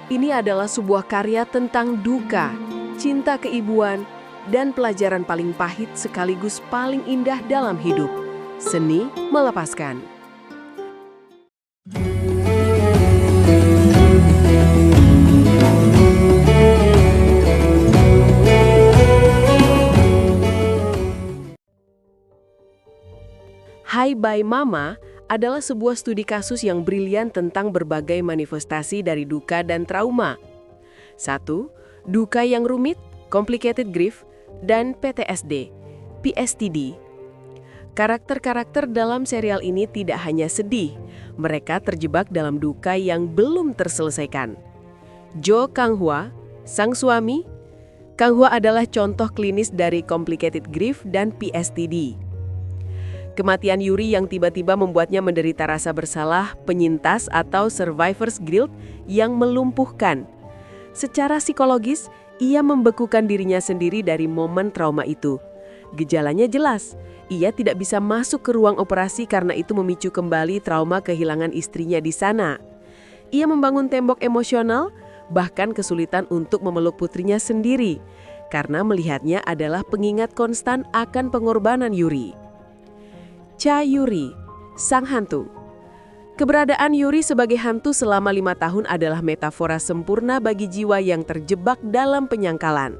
Ini adalah sebuah karya tentang duka, cinta keibuan, dan pelajaran paling pahit sekaligus paling indah dalam hidup. Seni melepaskan. Hai Bye Mama adalah sebuah studi kasus yang brilian tentang berbagai manifestasi dari duka dan trauma. 1. Duka yang rumit, complicated grief, dan PTSD, PSTD. Karakter-karakter dalam serial ini tidak hanya sedih, mereka terjebak dalam duka yang belum terselesaikan. Jo Kang-hwa, sang suami. Kang-hwa adalah contoh klinis dari complicated grief dan PSTD. Kematian Yuri yang tiba-tiba membuatnya menderita rasa bersalah, penyintas atau survivor's guilt yang melumpuhkan. Secara psikologis, ia membekukan dirinya sendiri dari momen trauma itu. Gejalanya jelas, ia tidak bisa masuk ke ruang operasi karena itu memicu kembali trauma kehilangan istrinya di sana. Ia membangun tembok emosional, bahkan kesulitan untuk memeluk putrinya sendiri, karena melihatnya adalah pengingat konstan akan pengorbanan Yuri. Cha Yuri, sang hantu. Keberadaan Yuri sebagai hantu selama 5 tahun adalah metafora sempurna bagi jiwa yang terjebak dalam penyangkalan.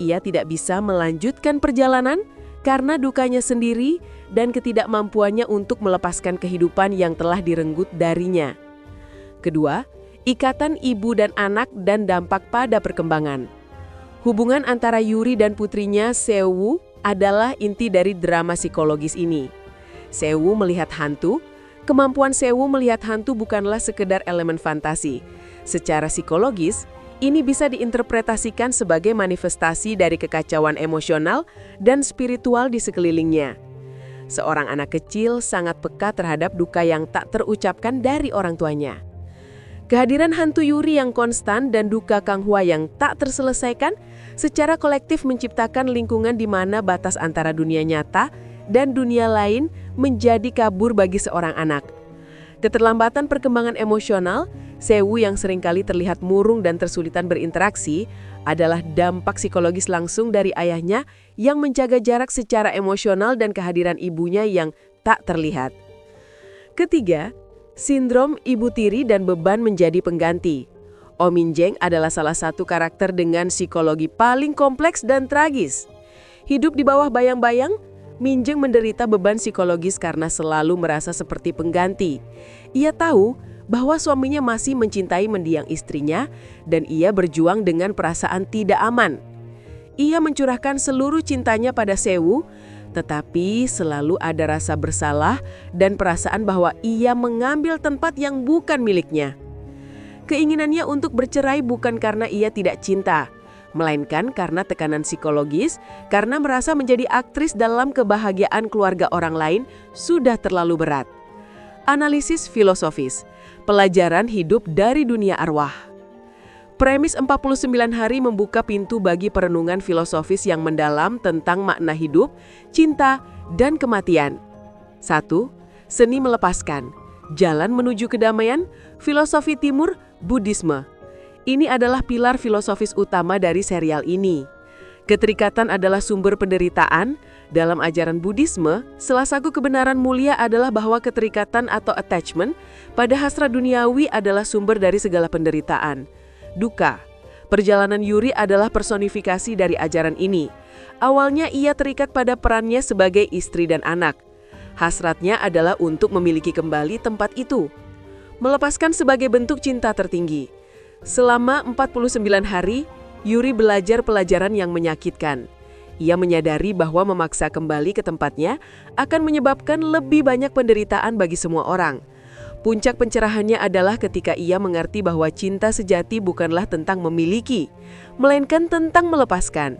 Ia tidak bisa melanjutkan perjalanan karena dukanya sendiri dan ketidakmampuannya untuk melepaskan kehidupan yang telah direnggut darinya. Kedua, ikatan ibu dan anak dan dampak pada perkembangan. Hubungan antara Yuri dan putrinya Seo-woo adalah inti dari drama psikologis ini. Seo-woo melihat hantu. Kemampuan Seo-woo melihat hantu bukanlah sekedar elemen fantasi. Secara psikologis, ini bisa diinterpretasikan sebagai manifestasi dari kekacauan emosional dan spiritual di sekelilingnya. Seorang anak kecil sangat peka terhadap duka yang tak terucapkan dari orang tuanya. Kehadiran hantu Yuri yang konstan dan duka Kang-hwa yang tak terselesaikan secara kolektif menciptakan lingkungan di mana batas antara dunia nyata dan dunia lain menjadi kabur bagi seorang anak. Keterlambatan perkembangan emosional, Seo-woo yang seringkali terlihat murung dan tersulitan berinteraksi, adalah dampak psikologis langsung dari ayahnya yang menjaga jarak secara emosional dan kehadiran ibunya yang tak terlihat. Ketiga, sindrom ibu tiri dan beban menjadi pengganti. Oh Min-jeng adalah salah satu karakter dengan psikologi paling kompleks dan tragis. Hidup di bawah bayang-bayang, Min-jeng menderita beban psikologis karena selalu merasa seperti pengganti. Ia tahu bahwa suaminya masih mencintai mendiang istrinya dan ia berjuang dengan perasaan tidak aman. Ia mencurahkan seluruh cintanya pada Seo-woo, tetapi selalu ada rasa bersalah dan perasaan bahwa ia mengambil tempat yang bukan miliknya. Keinginannya untuk bercerai bukan karena ia tidak cinta, melainkan karena tekanan psikologis, karena merasa menjadi aktris dalam kebahagiaan keluarga orang lain sudah terlalu berat. Analisis filosofis, pelajaran hidup dari dunia arwah. Premis 49 hari membuka pintu bagi perenungan filosofis yang mendalam tentang makna hidup, cinta, dan kematian. 1. Seni melepaskan. Jalan menuju kedamaian, filosofi timur, Buddhisme. Ini adalah pilar filosofis utama dari serial ini. Keterikatan adalah sumber penderitaan. Dalam ajaran Buddhisme, salah satu kebenaran mulia adalah bahwa keterikatan atau attachment pada hasrat duniawi adalah sumber dari segala penderitaan. Duka. Perjalanan Yuri adalah personifikasi dari ajaran ini. Awalnya ia terikat pada perannya sebagai istri dan anak. Hasratnya adalah untuk memiliki kembali tempat itu. Melepaskan sebagai bentuk cinta tertinggi. Selama 49 hari, Yuri belajar pelajaran yang menyakitkan. Ia menyadari bahwa memaksa kembali ke tempatnya akan menyebabkan lebih banyak penderitaan bagi semua orang. Puncak pencerahannya adalah ketika ia mengerti bahwa cinta sejati bukanlah tentang memiliki, melainkan tentang melepaskan.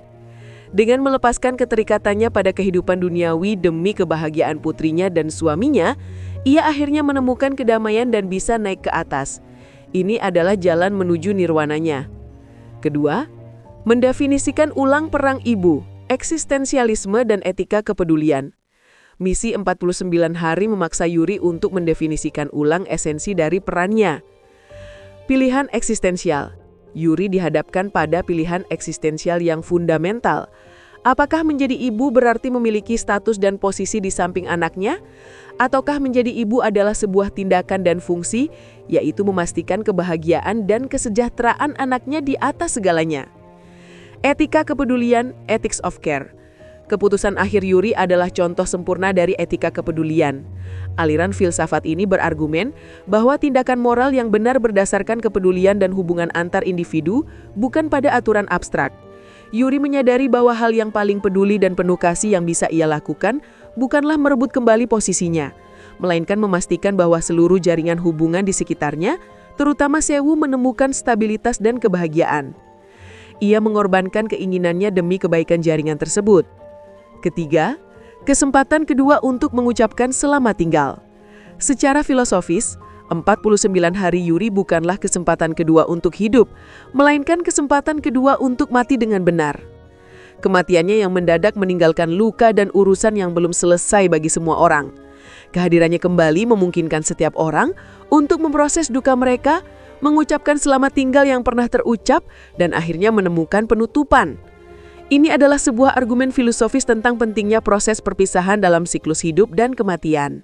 Dengan melepaskan keterikatannya pada kehidupan duniawi demi kebahagiaan putrinya dan suaminya, ia akhirnya menemukan kedamaian dan bisa naik ke atas. Ini adalah jalan menuju nirwananya. Kedua, mendefinisikan ulang perang ibu, eksistensialisme dan etika kepedulian. Misi 49 hari memaksa Yuri untuk mendefinisikan ulang esensi dari perannya. Pilihan eksistensial. Yuri dihadapkan pada pilihan eksistensial yang fundamental. Apakah menjadi ibu berarti memiliki status dan posisi di samping anaknya? Ataukah menjadi ibu adalah sebuah tindakan dan fungsi, yaitu memastikan kebahagiaan dan kesejahteraan anaknya di atas segalanya? Etika kepedulian, ethics of care. Keputusan akhir Yuri adalah contoh sempurna dari etika kepedulian. Aliran filsafat ini berargumen bahwa tindakan moral yang benar berdasarkan kepedulian dan hubungan antar individu, bukan pada aturan abstrak. Yuri menyadari bahwa hal yang paling peduli dan penuh kasih yang bisa ia lakukan bukanlah merebut kembali posisinya, melainkan memastikan bahwa seluruh jaringan hubungan di sekitarnya, terutama Sewu, menemukan stabilitas dan kebahagiaan. Ia mengorbankan keinginannya demi kebaikan jaringan tersebut. Ketiga, kesempatan kedua untuk mengucapkan selamat tinggal. Secara filosofis, 49 hari Yuri bukanlah kesempatan kedua untuk hidup, melainkan kesempatan kedua untuk mati dengan benar. Kematiannya yang mendadak meninggalkan luka dan urusan yang belum selesai bagi semua orang. Kehadirannya kembali memungkinkan setiap orang untuk memproses duka mereka, mengucapkan selamat tinggal yang pernah terucap, dan akhirnya menemukan penutupan. Ini adalah sebuah argumen filosofis tentang pentingnya proses perpisahan dalam siklus hidup dan kematian.